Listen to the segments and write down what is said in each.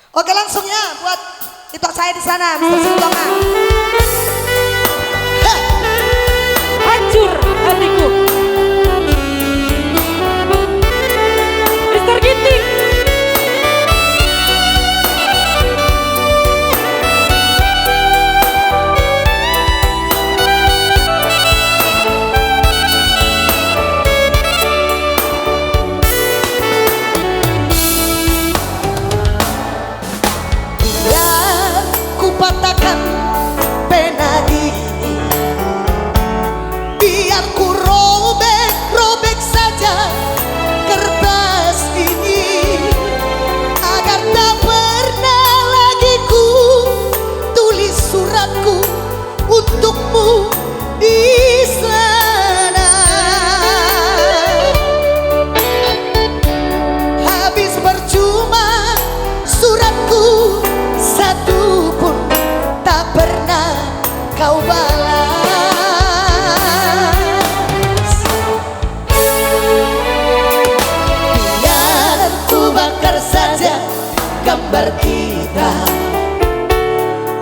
Oke langsung ya buat TikTok saya di sana, Mr. Sultonga. Hancur hatiku. Mr. Ginting. Patahkan pena ini, biar ku robek-robek saja kertas ini, agar tak pernah lagi ku tulis suratku untukmu di sana. Habis percuma suratku satu pun tak pernah kau balas. Biar ku bakar saja gambar kita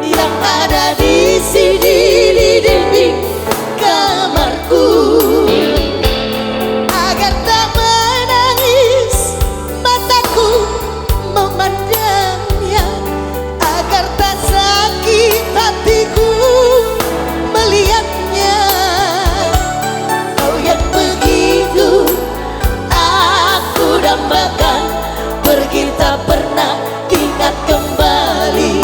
yang ada di sini di dinding kamarku, agar tak menangis mataku memandangnya, agar tak sakit hatiku melihatnya. Kau yang begitu aku dambakan, pergi tak pernah ingat kembali.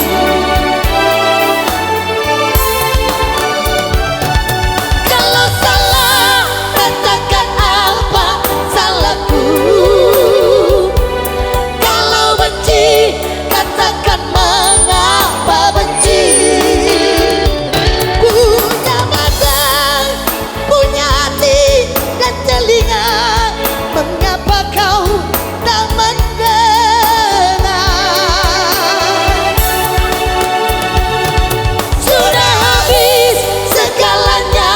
Kalau salah katakan apa salahku, kalau benci katakan mengapa benci. Punya mata, punya hati dan telinga, mengapa kau tak mendengar? Sudah habis segalanya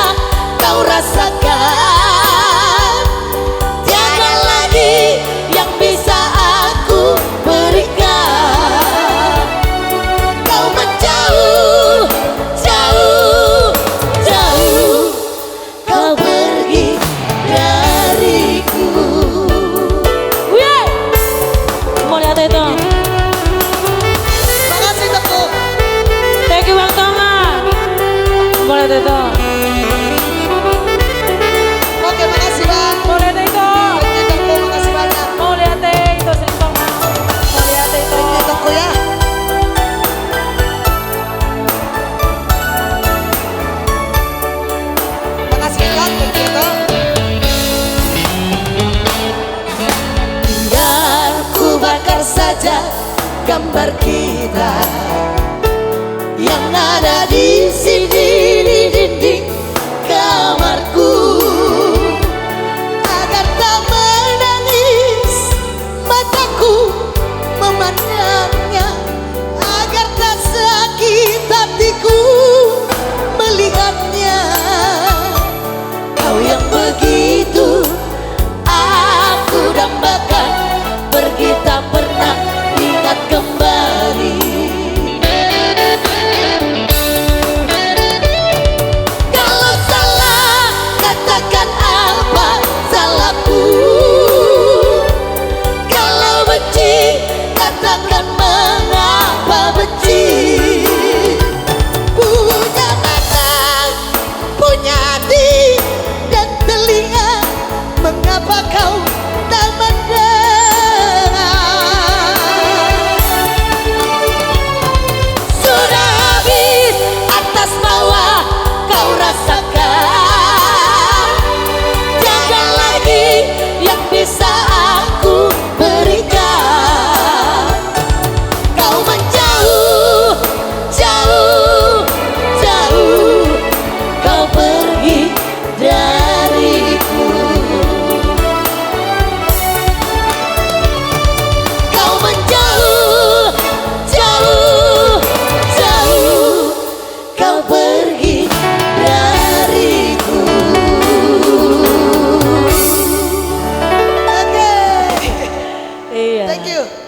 kau rasakan, tiada lagi yang bisa aku berikan. Kau menjauh, jauh, jauh, kau pergi dariku. Wih, mau lihat itu? Makasih Teguh. Thank you Bang Tonga. Mau lihat itu? Oke, makasih Bang. Mau lihat itu? Thank you Teguh, makasih banyak. Mau lihat itu Sri Tonga? Mau lihat itu? Thank you Teguh ya. Makasih Bang, thank you Teguh. Biar ku bakar saja gambar kita yang ada di sini di dinding kamarku, agar tak menangis mataku memandangnya, agar tak sakit hatiku melihatnya. Kau yang begitu aku dambakan, pergi tak pernah ingat kembali. Kalau salah katakan apa salahku, kalau benci katakan mengapa benci. Punya mata, punya hati dan telinga, mengapa kau tak mendengar? Sudah habis atas bawah kau rasakan, tiada lagi yang bisa aku berikan. Kau menjauh, jauh, jauh, kau pergi dariku. Kau menjauh, jauh, jauh, kau pergi dariku. Oke. Iya. Thank you.